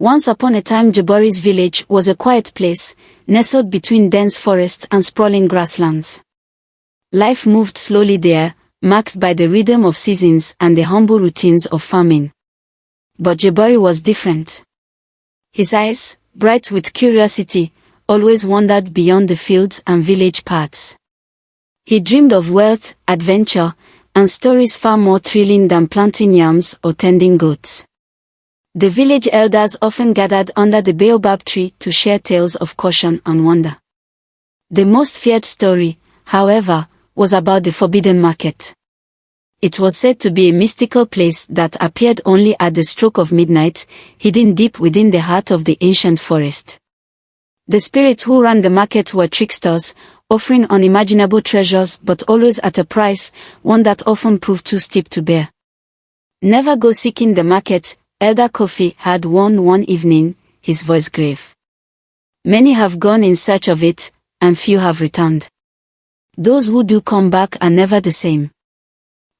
Once upon a time, Jabari's village was a quiet place, nestled between dense forests and sprawling grasslands. Life moved slowly there, marked by the rhythm of seasons and the humble routines of farming. But Jabari was different. His eyes, bright with curiosity, always wandered beyond the fields and village paths. He dreamed of wealth, adventure, and stories far more thrilling than planting yams or tending goats. The village elders often gathered under the baobab tree to share tales of caution and wonder. The most feared story, however, was about the forbidden market. It was said to be a mystical place that appeared only at the stroke of midnight, hidden deep within the heart of the ancient forest. The spirits who ran the market were tricksters, offering unimaginable treasures but always at a price, one that often proved too steep to bear. "Never go seeking the market," Elder Kofi had warned one evening, his voice grave. "Many have gone in search of it, and few have returned. Those who do come back are never the same."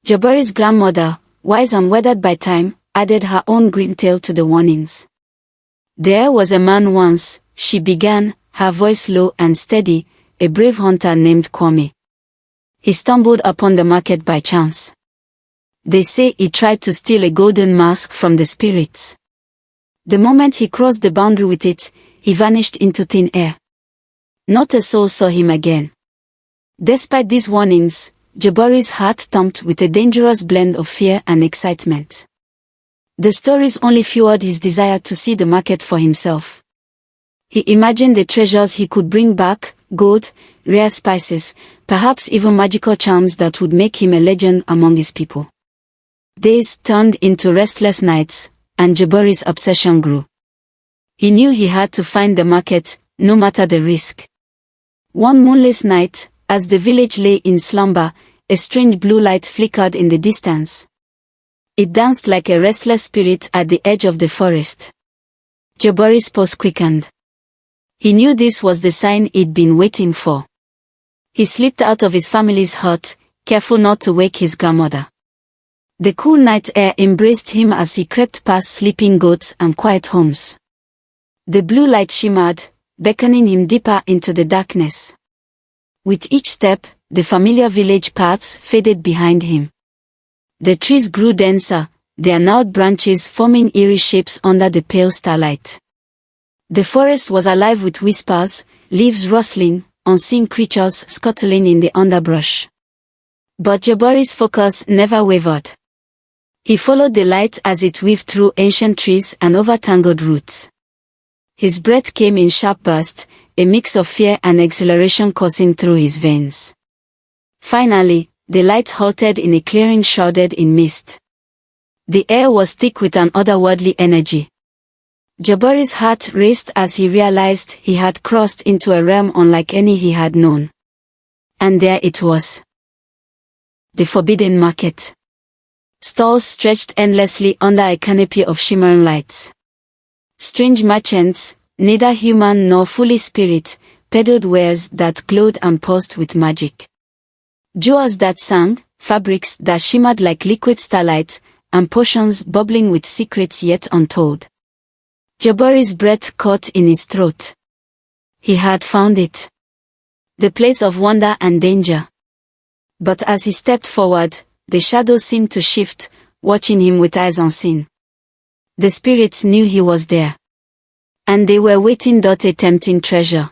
Jabari's grandmother, wise and weathered by time, added her own grim tale to the warnings. "There was a man once," she began, her voice low and steady, "a brave hunter named Kwame. He stumbled upon the market by chance. They say he tried to steal a golden mask from the spirits. The moment he crossed the boundary with it, he vanished into thin air. Not a soul saw him again." Despite these warnings, Jabari's heart thumped with a dangerous blend of fear and excitement. The stories only fueled his desire to see the market for himself. He imagined the treasures he could bring back, gold, rare spices, perhaps even magical charms that would make him a legend among his people. Days turned into restless nights, and Jabari's obsession grew. He knew he had to find the market, no matter the risk. One moonless night, as the village lay in slumber, a strange blue light flickered in the distance. It danced like a restless spirit at the edge of the forest. Jabari's pulse quickened. He knew this was the sign he'd been waiting for. He slipped out of his family's hut, careful not to wake his grandmother. The cool night air embraced him as he crept past sleeping goats and quiet homes. The blue light shimmered, beckoning him deeper into the darkness. With each step, the familiar village paths faded behind him. The trees grew denser, their gnarled branches forming eerie shapes under the pale starlight. The forest was alive with whispers, leaves rustling, unseen creatures scuttling in the underbrush. But Jabari's focus never wavered. He followed the light as it weaved through ancient trees and over tangled roots. His breath came in sharp bursts, a mix of fear and exhilaration coursing through his veins. Finally, the light halted in a clearing shrouded in mist. The air was thick with an otherworldly energy. Jabari's heart raced as he realized he had crossed into a realm unlike any he had known. And there it was. The forbidden market. Stalls stretched endlessly under a canopy of shimmering lights. Strange merchants, neither human nor fully spirit, peddled wares that glowed and pulsed with magic. Jewels that sang, fabrics that shimmered like liquid starlight, and potions bubbling with secrets yet untold. Jabari's breath caught in his throat. He had found it. The place of wonder and danger. But as he stepped forward, the shadows seemed to shift, watching him with eyes unseen. The spirits knew he was there. And they were waiting. A tempting treasure.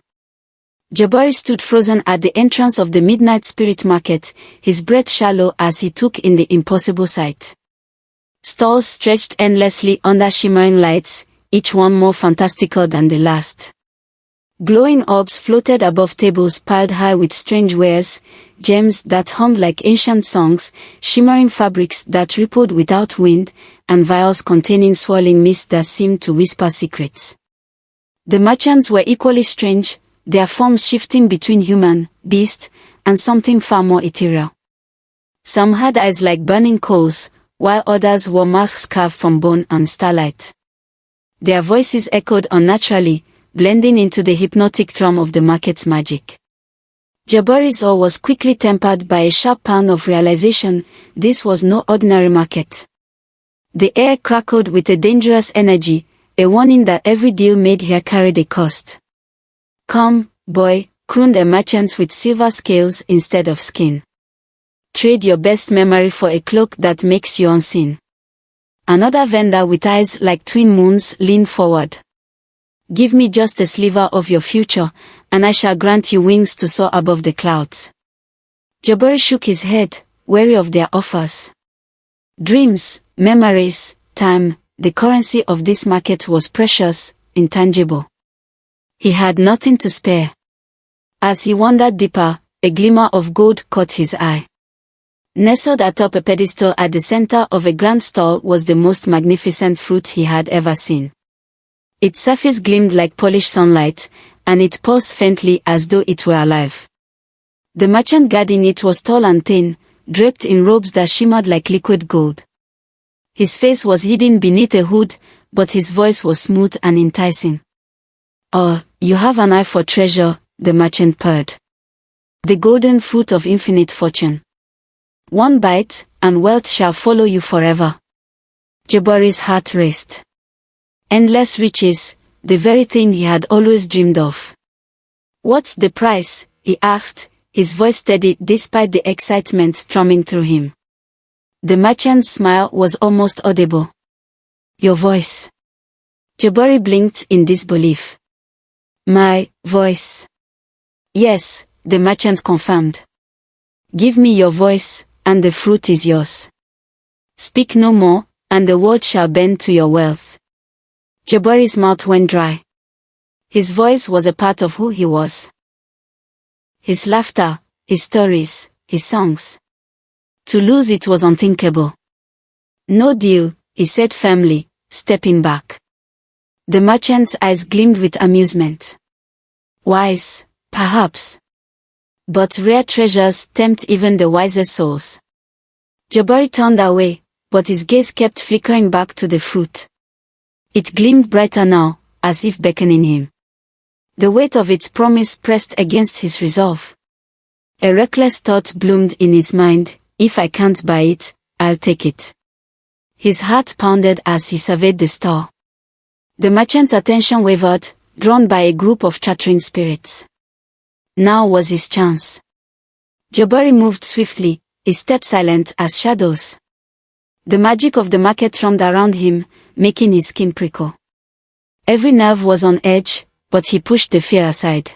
Jabari stood frozen at the entrance of the midnight spirit market, his breath shallow as he took in the impossible sight. Stalls stretched endlessly under shimmering lights, each one more fantastical than the last. Glowing orbs floated above tables piled high with strange wares, gems that hummed like ancient songs, shimmering fabrics that rippled without wind, and vials containing swirling mist that seemed to whisper secrets. The merchants were equally strange, their forms shifting between human, beast, and something far more ethereal. Some had eyes like burning coals, while others wore masks carved from bone and starlight. Their voices echoed unnaturally, blending into the hypnotic thrum of the market's magic. Jabari's awe was quickly tempered by a sharp pang of realization: this was no ordinary market. The air crackled with a dangerous energy, a warning that every deal made here carried a cost. "Come, boy," crooned a merchant with silver scales instead of skin. "Trade your best memory for a cloak that makes you unseen." Another vendor with eyes like twin moons leaned forward. "Give me just a sliver of your future, and I shall grant you wings to soar above the clouds." Jabari shook his head, wary of their offers. Dreams, memories, time, the currency of this market was precious, intangible. He had nothing to spare. As he wandered deeper, a glimmer of gold caught his eye. Nestled atop a pedestal at the center of a grand stall was the most magnificent fruit he had ever seen. Its surface gleamed like polished sunlight, and it pulsed faintly as though it were alive. The merchant guarding it was tall and thin, draped in robes that shimmered like liquid gold. His face was hidden beneath a hood, but his voice was smooth and enticing. "Oh, you have an eye for treasure," the merchant purred. "The golden fruit of infinite fortune. One bite, and wealth shall follow you forever." Jabari's heart raced. Endless riches, the very thing he had always dreamed of. "What's the price?" he asked, his voice steady despite the excitement thrumming through him. The merchant's smile was almost audible. "Your voice." Jabari blinked in disbelief. "My voice?" "Yes," the merchant confirmed. "Give me your voice, and the fruit is yours. Speak no more, and the world shall bend to your wealth." Jabari's mouth went dry. His voice was a part of who he was. His laughter, his stories, his songs. To lose it was unthinkable. "No deal," he said firmly, stepping back. The merchant's eyes gleamed with amusement. "Wise, perhaps. But rare treasures tempt even the wisest souls." Jabari turned away, but his gaze kept flickering back to the fruit. It gleamed brighter now, as if beckoning him. The weight of its promise pressed against his resolve. A reckless thought bloomed in his mind: if I can't buy it, I'll take it. His heart pounded as he surveyed the store. The merchant's attention wavered, drawn by a group of chattering spirits. Now was his chance. Jabari moved swiftly, his steps silent as shadows. The magic of the market thrummed around him, making his skin prickle. Every nerve was on edge, but he pushed the fear aside.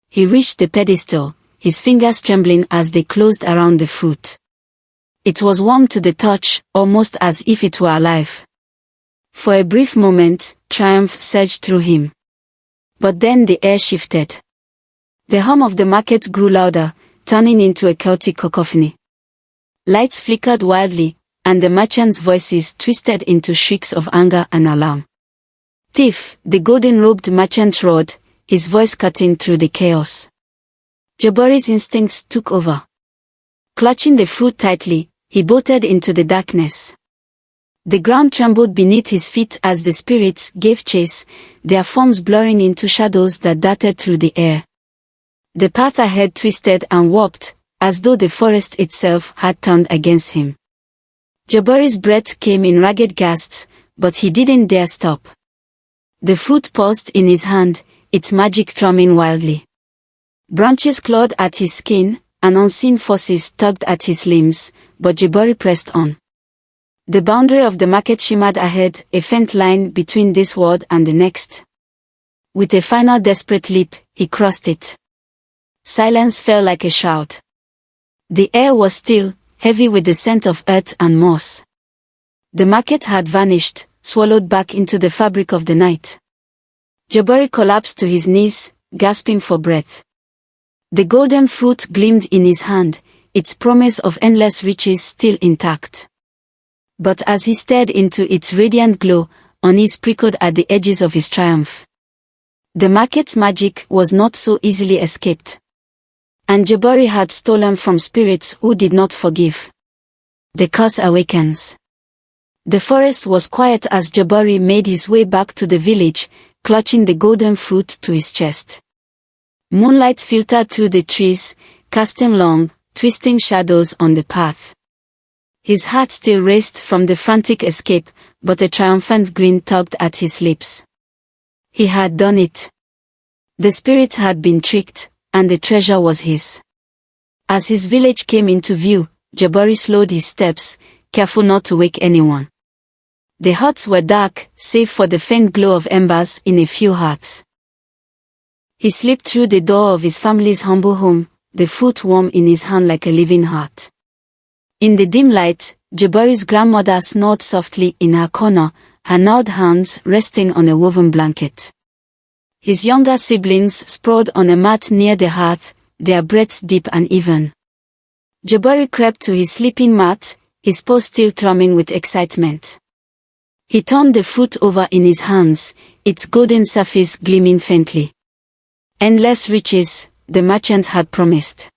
He reached the pedestal, his fingers trembling as they closed around the fruit. It was warm to the touch, almost as if it were alive. For a brief moment, triumph surged through him. But then the air shifted. The hum of the market grew louder, turning into a chaotic cacophony. Lights flickered wildly, and the merchants' voices twisted into shrieks of anger and alarm. "Thief!" the golden-robed merchant roared, his voice cutting through the chaos. Jabari's instincts took over. Clutching the fruit tightly, he bolted into the darkness. The ground trembled beneath his feet as the spirits gave chase, their forms blurring into shadows that darted through the air. The path ahead twisted and warped, as though the forest itself had turned against him. Jabari's breath came in ragged gasps, but he didn't dare stop. The fruit pulsed in his hand, its magic thrumming wildly. Branches clawed at his skin, and unseen forces tugged at his limbs, but Jabari pressed on. The boundary of the market shimmered ahead, a faint line between this world and the next. With a final desperate leap, he crossed it. Silence fell like a shout. The air was still, heavy with the scent of earth and moss. The market had vanished, swallowed back into the fabric of the night. Jabari collapsed to his knees, gasping for breath. The golden fruit gleamed in his hand, its promise of endless riches still intact. But as he stared into its radiant glow, unease prickled at the edges of his triumph. The market's magic was not so easily escaped. And Jabari had stolen from spirits who did not forgive. The curse awakens. The forest was quiet as Jabari made his way back to the village, clutching the golden fruit to his chest. Moonlight filtered through the trees, casting long, twisting shadows on the path. His heart still raced from the frantic escape, but a triumphant grin tugged at his lips. He had done it. The spirits had been tricked, and the treasure was his. As his village came into view, Jabari slowed his steps, careful not to wake anyone. The huts were dark, save for the faint glow of embers in a few hearts. He slipped through the door of his family's humble home, the fruit warm in his hand like a living heart. In the dim light, Jabari's grandmother snored softly in her corner, her gnarled hands resting on a woven blanket. His younger siblings sprawled on a mat near the hearth, their breaths deep and even. Jabari crept to his sleeping mat, his paws still thrumming with excitement. He turned the fruit over in his hands, its golden surface gleaming faintly. Endless riches, the merchant had promised.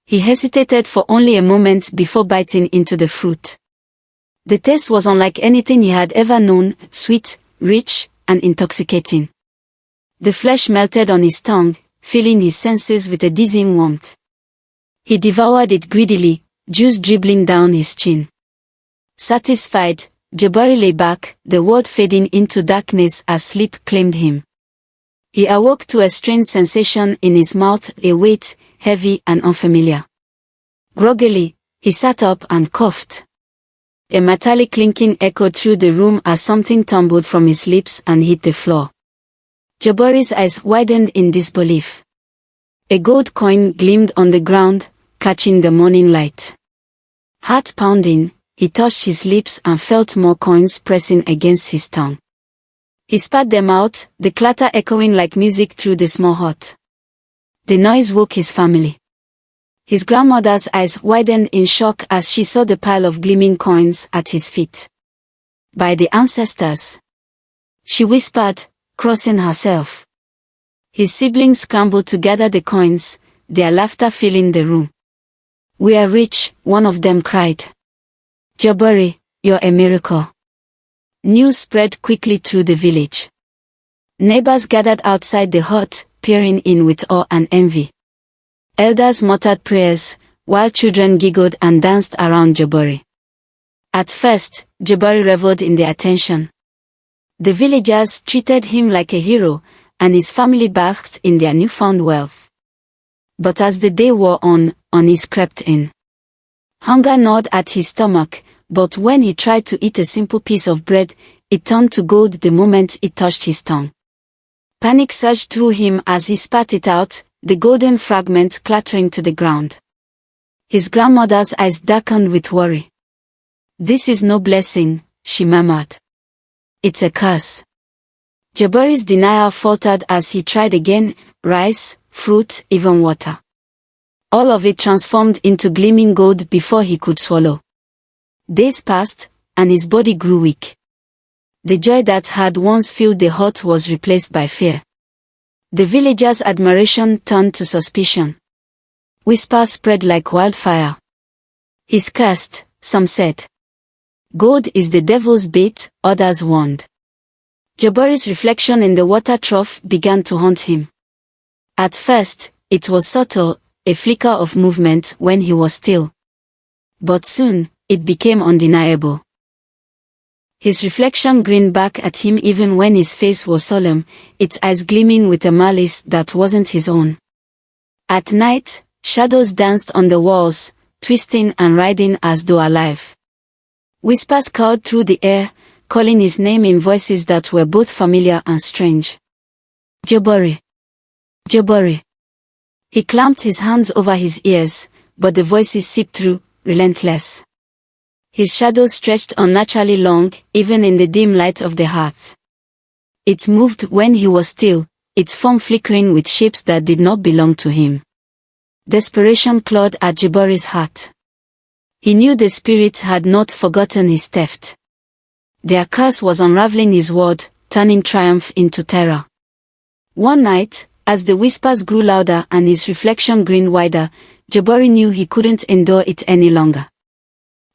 He hesitated for only a moment before biting into the fruit. The taste was unlike anything he had ever known, sweet, rich, and intoxicating. The flesh melted on his tongue, filling his senses with a dizzying warmth. He devoured it greedily, juice dribbling down his chin. Satisfied, Jabari lay back, the world fading into darkness as sleep claimed him. He awoke to a strange sensation in his mouth, a weight, heavy and unfamiliar. Groggily, he sat up and coughed. A metallic clinking echoed through the room as something tumbled from his lips and hit the floor. Jabari's eyes widened in disbelief. A gold coin gleamed on the ground, catching the morning light. Heart pounding, he touched his lips and felt more coins pressing against his tongue. He spat them out, the clatter echoing like music through the small hut. The noise woke his family. His grandmother's eyes widened in shock as she saw the pile of gleaming coins at his feet. By the ancestors! She whispered, crossing herself. His siblings scrambled to gather the coins, their laughter filling the room. "We are rich," one of them cried. "Jabari, you're a miracle." News spread quickly through the village. Neighbors gathered outside the hut, peering in with awe and envy. Elders muttered prayers, while children giggled and danced around Jabari. At first, Jabari reveled in the attention. The villagers treated him like a hero, and his family basked in their newfound wealth. But as the day wore on, unease crept in. Hunger gnawed at his stomach, but when he tried to eat a simple piece of bread, it turned to gold the moment it touched his tongue. Panic surged through him as he spat it out, the golden fragment clattering to the ground. His grandmother's eyes darkened with worry. "This is no blessing," she murmured. "It's a curse." Jabari's denial faltered as he tried again, rice, fruit, even water. All of it transformed into gleaming gold before he could swallow. Days passed, and his body grew weak. The joy that had once filled the hut was replaced by fear. The villagers' admiration turned to suspicion. Whispers spread like wildfire. "He's cursed," some said. "Gold is the devil's bait," others warned. Jabari's reflection in the water trough began to haunt him. At first, it was subtle, a flicker of movement when he was still. But soon, it became undeniable. His reflection grinned back at him even when his face was solemn, its eyes gleaming with a malice that wasn't his own. At night, shadows danced on the walls, twisting and writhing as though alive. Whispers called through the air, calling his name in voices that were both familiar and strange. "Jabari! Jabari!" He clamped his hands over his ears, but the voices seeped through, relentless. His shadow stretched unnaturally long, even in the dim light of the hearth. It moved when he was still, its form flickering with shapes that did not belong to him. Desperation clawed at Jabari's heart. He knew the spirits had not forgotten his theft. Their curse was unraveling his world, turning triumph into terror. One night, as the whispers grew louder and his reflection grinned wider, Jabari knew he couldn't endure it any longer.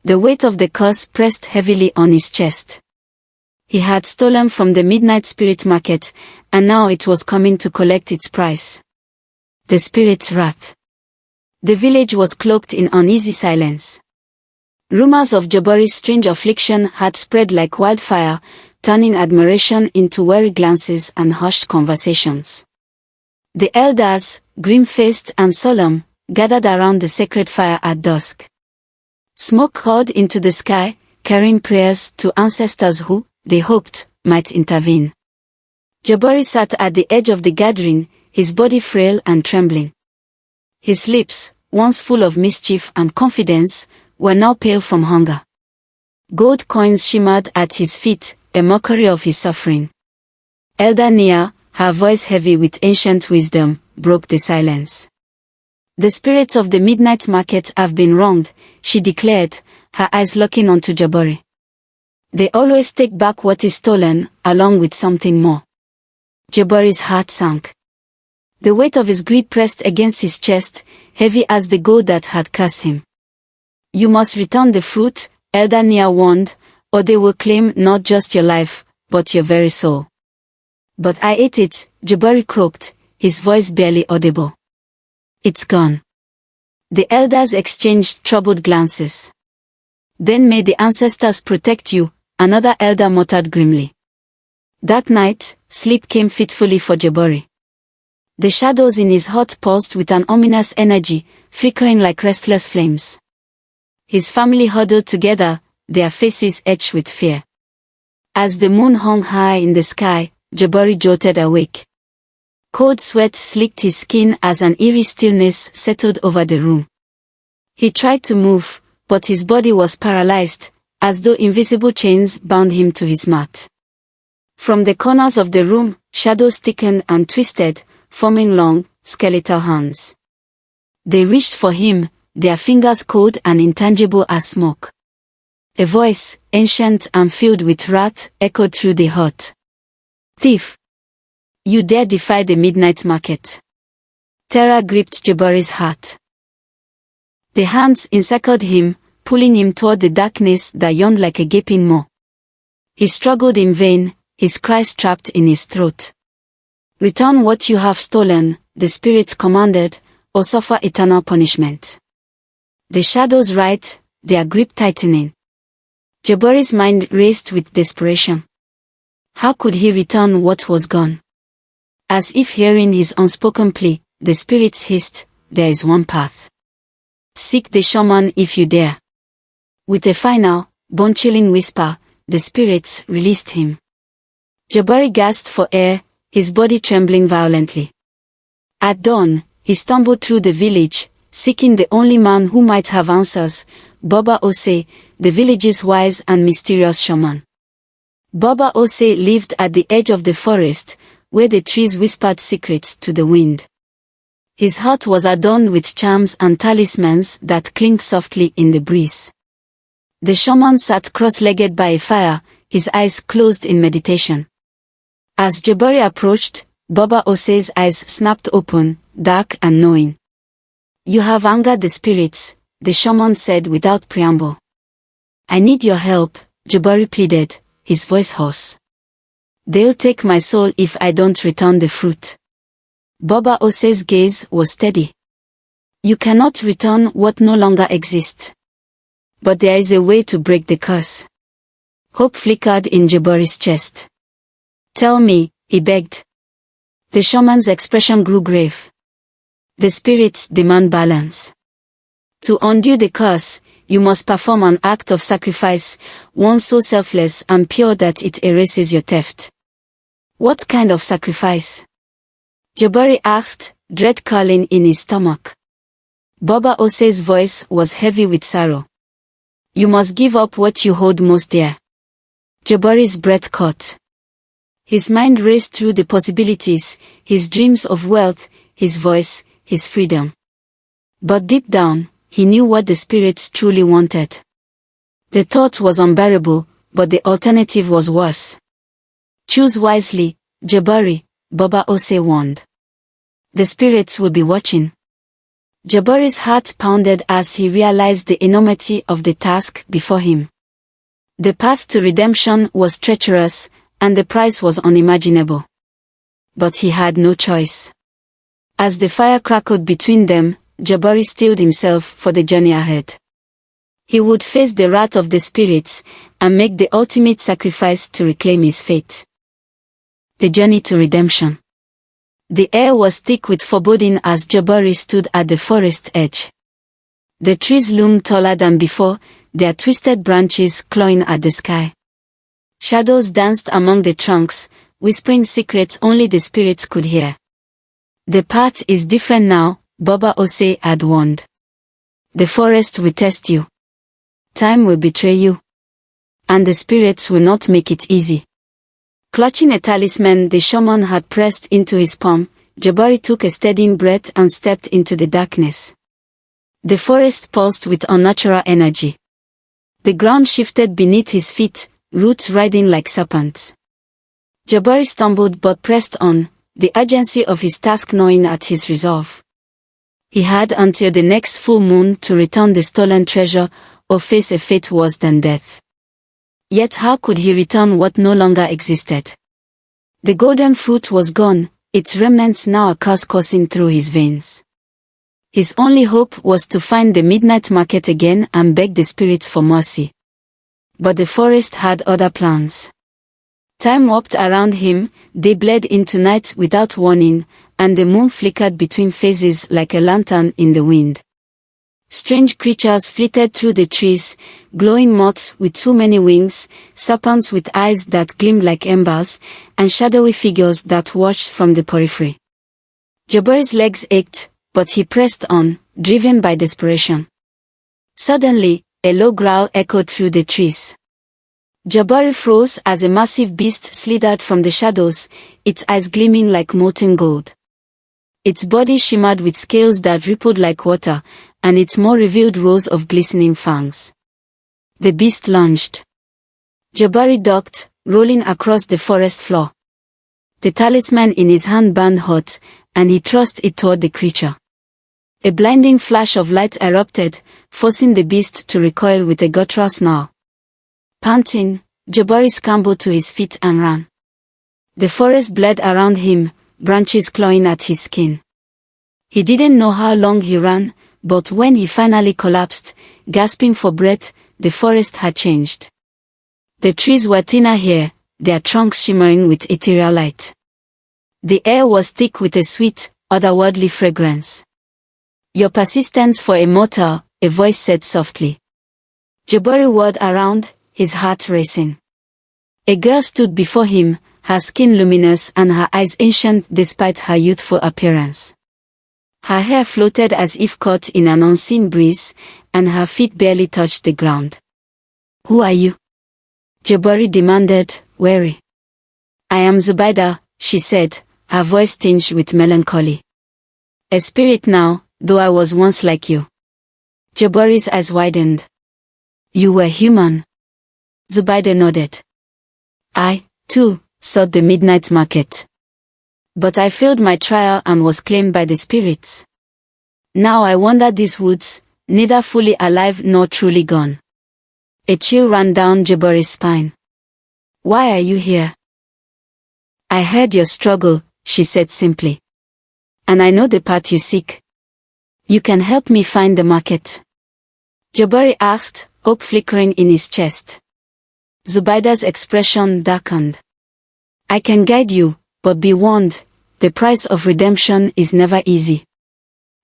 The weight of the curse pressed heavily on his chest. He had stolen from the midnight spirit market, and now it was coming to collect its price. The spirit's wrath. The village was cloaked in uneasy silence. Rumors of Jabari's strange affliction had spread like wildfire, turning admiration into wary glances and hushed conversations. The elders, grim-faced and solemn, gathered around the sacred fire at dusk. Smoke curled into the sky, carrying prayers to ancestors who, they hoped, might intervene. Jabari sat at the edge of the gathering, his body frail and trembling. His lips, once full of mischief and confidence, were now pale from hunger. Gold coins shimmered at his feet, a mockery of his suffering. Elder Nia, her voice heavy with ancient wisdom, broke the silence. The spirits of the midnight market have been wronged, she declared, her eyes locking onto Jabari. They always take back what is stolen, along with something more. Jabari's heart sank. The weight of his greed pressed against his chest, heavy as the gold that had cursed him. You must return the fruit, Elder Nia warned, or they will claim not just your life, but your very soul. But I ate it, Jabari croaked, his voice barely audible. It's gone. The elders exchanged troubled glances. Then may the ancestors protect you, another elder muttered grimly. That night, sleep came fitfully for Jabari. The shadows in his hut pulsed with an ominous energy, flickering like restless flames. His family huddled together, their faces etched with fear. As the moon hung high in the sky, Jabari jolted awake. Cold sweat slicked his skin as an eerie stillness settled over the room. He tried to move, but his body was paralyzed, as though invisible chains bound him to his mat. From the corners of the room, shadows thickened and twisted, forming long, skeletal hands. They reached for him, their fingers cold and intangible as smoke. A voice, ancient and filled with wrath, echoed through the hut. Thief! You dare defy the midnight market. Terror gripped Jabari's heart. The hands encircled him, pulling him toward the darkness that yawned like a gaping maw. He struggled in vain, his cries trapped in his throat. Return what you have stolen, the spirits commanded, or suffer eternal punishment. The shadows writhed, their grip tightening. Jabari's mind raced with desperation. How could he return what was gone? As if hearing his unspoken plea, the spirits hissed, there is one path. Seek the shaman if you dare. With a final, bone-chilling whisper, the spirits released him. Jabari gasped for air, his body trembling violently. At dawn, he stumbled through the village, seeking the only man who might have answers, Baba Ose, the village's wise and mysterious shaman. Baba Ose lived at the edge of the forest, where the trees whispered secrets to the wind. His hut was adorned with charms and talismans that clinked softly in the breeze. The shaman sat cross-legged by a fire, his eyes closed in meditation. As Jabari approached, Baba Ose's eyes snapped open, dark and knowing. You have angered the spirits, the shaman said without preamble. I need your help, Jabari pleaded, his voice hoarse. They'll take my soul if I don't return the fruit. Baba Ose's gaze was steady. You cannot return what no longer exists. But there is a way to break the curse. Hope flickered in Jabari's chest. Tell me, he begged. The shaman's expression grew grave. The spirits demand balance. To undo the curse, you must perform an act of sacrifice, one so selfless and pure that it erases your theft. What kind of sacrifice? Jabari asked, dread curling in his stomach. Baba Ose's voice was heavy with sorrow. You must give up what you hold most dear. Jabari's breath caught. His mind raced through the possibilities, his dreams of wealth, his voice, his freedom. But deep down, he knew what the spirits truly wanted. The thought was unbearable, but the alternative was worse. Choose wisely, Jabari, Baba Ose warned. The spirits will be watching. Jabari's heart pounded as he realized the enormity of the task before him. The path to redemption was treacherous, and the price was unimaginable. But he had no choice. As the fire crackled between them, Jabari steeled himself for the journey ahead. He would face the wrath of the spirits, and make the ultimate sacrifice to reclaim his fate. The journey to redemption. The air was thick with foreboding as Jabari stood at the forest edge. The trees loomed taller than before, their twisted branches clawing at the sky. Shadows danced among the trunks, whispering secrets only the spirits could hear. The path is different now, Baba Ose had warned. The forest will test you. Time will betray you. And the spirits will not make it easy. Clutching a talisman the shaman had pressed into his palm, Jabari took a steadying breath and stepped into the darkness. The forest pulsed with unnatural energy. The ground shifted beneath his feet, roots writhing like serpents. Jabari stumbled but pressed on, the urgency of his task gnawing at his resolve. He had until the next full moon to return the stolen treasure or face a fate worse than death. Yet how could he return what no longer existed? The golden fruit was gone, its remnants now a curse coursing through his veins. His only hope was to find the midnight market again and beg the spirits for mercy. But the forest had other plans. Time warped around him, they bled into night without warning, and the moon flickered between phases like a lantern in the wind. Strange creatures flitted through the trees, glowing moths with too many wings, serpents with eyes that gleamed like embers, and shadowy figures that watched from the periphery. Jabari's legs ached, but he pressed on, driven by desperation. Suddenly, a low growl echoed through the trees. Jabari froze as a massive beast slithered from the shadows, its eyes gleaming like molten gold. Its body shimmered with scales that rippled like water, and its maw revealed rows of glistening fangs. The beast lunged. Jabari ducked, rolling across the forest floor. The talisman in his hand burned hot, and he thrust it toward the creature. A blinding flash of light erupted, forcing the beast to recoil with a guttural snarl. Panting, Jabari scrambled to his feet and ran. The forest bled around him, branches clawing at his skin. He didn't know how long he ran, but when he finally collapsed, gasping for breath, the forest had changed. The trees were thinner here, their trunks shimmering with ethereal light. The air was thick with a sweet, otherworldly fragrance. "Your persistence for a mortal," a voice said softly. Jabari whirled around, his heart racing. A girl stood before him, her skin luminous and her eyes ancient despite her youthful appearance. Her hair floated as if caught in an unseen breeze, and her feet barely touched the ground. "Who are you?" Jabari demanded, wary. "I am Zubaida," she said, her voice tinged with melancholy. "A spirit now, though I was once like you." Jabari's eyes widened. "You were human?" Zubaida nodded. "I, too, sought the midnight market. But I failed my trial and was claimed by the spirits. Now I wander these woods, neither fully alive nor truly gone." A chill ran down Jabari's spine. "Why are you here?" "I heard your struggle," she said simply. "And I know the path you seek. You can help me find the market?" Jabari asked, hope flickering in his chest. Zubaida's expression darkened. "I can guide you, but be warned, the price of redemption is never easy."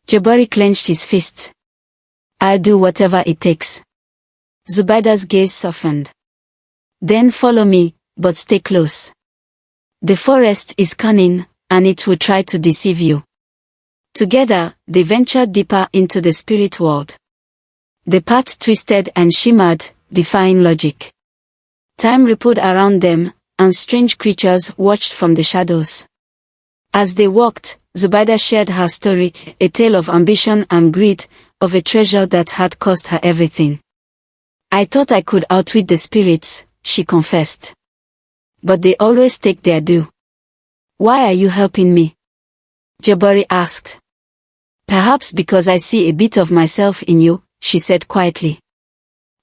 Jabari clenched his fist. "I'll do whatever it takes." Zubaida's gaze softened. "Then follow me, but stay close. The forest is cunning, and it will try to deceive you." Together, they ventured deeper into the spirit world. The path twisted and shimmered, defying logic. Time rippled around them, and strange creatures watched from the shadows. As they walked, Zubaida shared her story, a tale of ambition and greed, of a treasure that had cost her everything. "I thought I could outwit the spirits," she confessed. "But they always take their due." "Why are you helping me?" Jabari asked. "Perhaps because I see a bit of myself in you," she said quietly.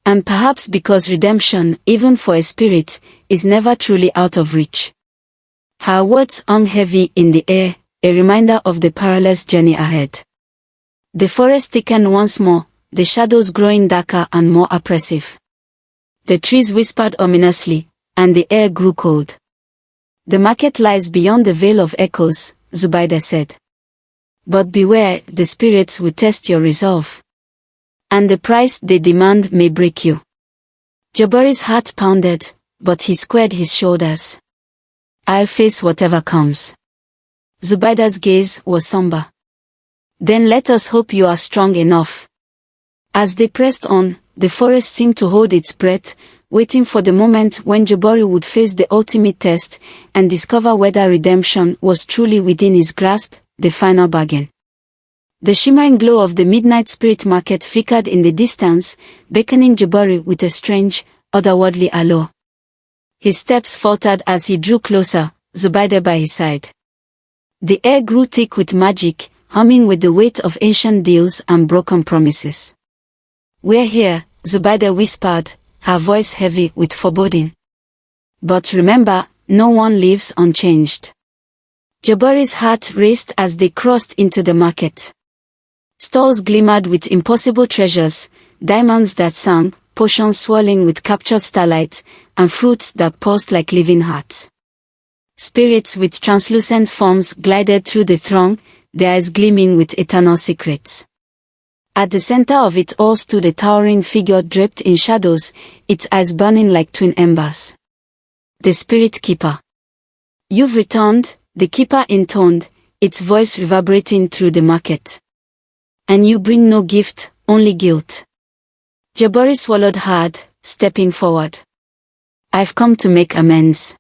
"And perhaps because redemption, even for a spirit, is never truly out of reach." Her words hung heavy in the air, a reminder of the perilous journey ahead. The forest thickened once more, the shadows growing darker and more oppressive. The trees whispered ominously, and the air grew cold. The market lies beyond the veil of echoes, Zubaida said. But beware, the spirits will test your resolve. And the price they demand may break you. Jabari's heart pounded, but he squared his shoulders. I'll face whatever comes. Zubaida's gaze was somber. Then let us hope you are strong enough. As they pressed on, the forest seemed to hold its breath, waiting for the moment when Jabari would face the ultimate test and discover whether redemption was truly within his grasp, the final bargain. The shimmering glow of the midnight spirit market flickered in the distance, beckoning Jabari with a strange, otherworldly allure. His steps faltered as he drew closer, Zubaida by his side. The air grew thick with magic, humming with the weight of ancient deals and broken promises. We're here, Zubaida whispered, her voice heavy with foreboding. But remember, no one lives unchanged. Jabari's heart raced as they crossed into the market. Stalls glimmered with impossible treasures, diamonds that sang, potions swirling with captured starlight, and fruits that pulsed like living hearts. Spirits with translucent forms glided through the throng, their eyes gleaming with eternal secrets. At the center of it all stood a towering figure draped in shadows, its eyes burning like twin embers. The Spirit Keeper. You've returned, the Keeper intoned, its voice reverberating through the market. And you bring no gift, only guilt. Jabari swallowed hard, stepping forward. I've come to make amends.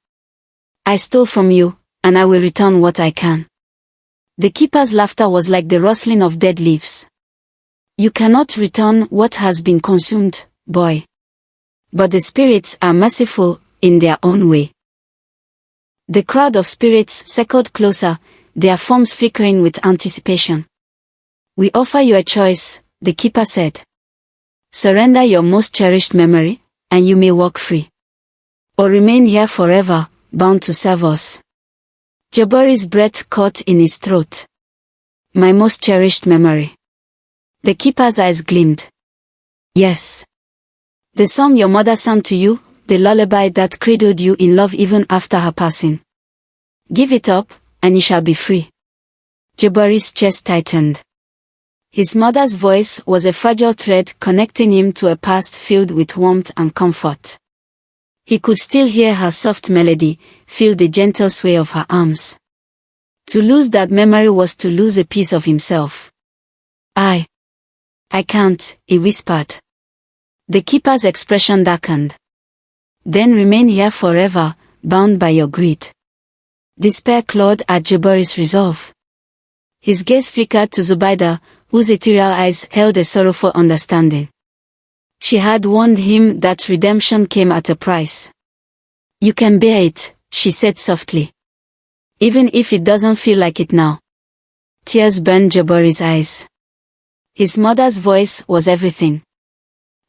I stole from you, and I will return what I can. The Keeper's laughter was like the rustling of dead leaves. You cannot return what has been consumed, boy. But the spirits are merciful, in their own way. The crowd of spirits circled closer, their forms flickering with anticipation. We offer you a choice, the Keeper said. Surrender your most cherished memory, and you may walk free. Or remain here forever, bound to serve us. Jabari's breath caught in his throat. My most cherished memory. The Keeper's eyes gleamed. Yes. The song your mother sang to you, the lullaby that cradled you in love even after her passing. Give it up, and you shall be free. Jabari's chest tightened. His mother's voice was a fragile thread connecting him to a past filled with warmth and comfort. He could still hear her soft melody, feel the gentle sway of her arms. To lose that memory was to lose a piece of himself. I can't, he whispered. The Keeper's expression darkened. Then remain here forever, bound by your greed. Despair clawed at Jabari's resolve. His gaze flickered to Zubaida, whose ethereal eyes held a sorrowful understanding. She had warned him that redemption came at a price. You can bear it, she said softly. Even if it doesn't feel like it now. Tears burned Jabari's eyes. His mother's voice was everything.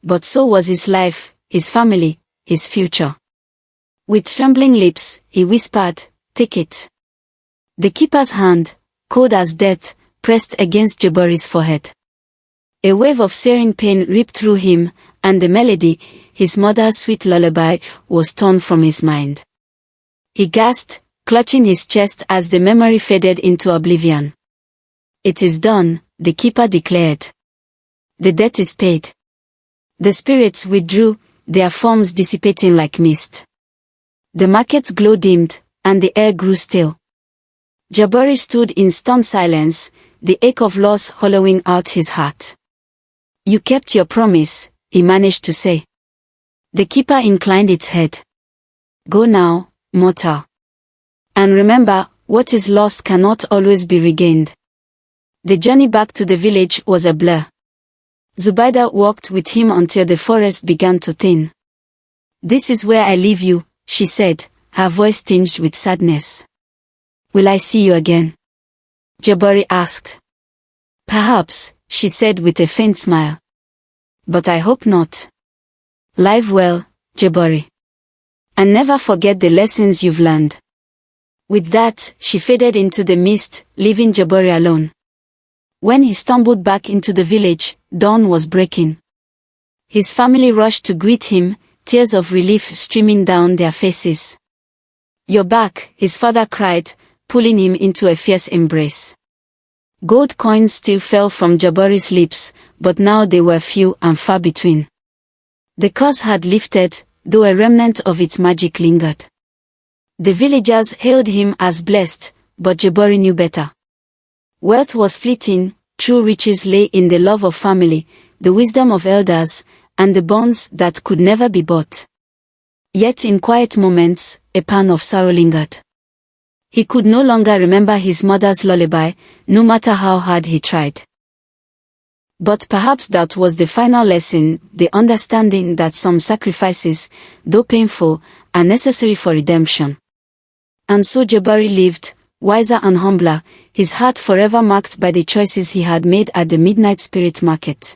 But so was his life, his family, his future. With trembling lips, he whispered, take it. The Keeper's hand, cold as death, pressed against Jabari's forehead. A wave of searing pain ripped through him, and the melody, his mother's sweet lullaby, was torn from his mind. He gasped, clutching his chest as the memory faded into oblivion. It is done, the Keeper declared. The debt is paid. The spirits withdrew, their forms dissipating like mist. The market's glow dimmed, and the air grew still. Jabari stood in stunned silence, the ache of loss hollowing out his heart. You kept your promise, he managed to say. The Keeper inclined its head. Go now, mortal. And remember, what is lost cannot always be regained. The journey back to the village was a blur. Zubaida walked with him until the forest began to thin. This is where I leave you, she said, her voice tinged with sadness. Will I see you again? Jabari asked. Perhaps, she said with a faint smile. But I hope not. Live well, Jabari. And never forget the lessons you've learned. With that, she faded into the mist, leaving Jabari alone. When he stumbled back into the village, dawn was breaking. His family rushed to greet him, tears of relief streaming down their faces. "You're back," his father cried, pulling him into a fierce embrace. Gold coins still fell from Jabari's lips, but now they were few and far between. The curse had lifted, though a remnant of its magic lingered. The villagers hailed him as blessed, but Jabari knew better. Wealth was fleeting, true riches lay in the love of family, the wisdom of elders, and the bonds that could never be bought. Yet in quiet moments, a pang of sorrow lingered. He could no longer remember his mother's lullaby, no matter how hard he tried. But perhaps that was the final lesson, the understanding that some sacrifices, though painful, are necessary for redemption. And so Jabari lived, wiser and humbler, his heart forever marked by the choices he had made at the midnight spirit market.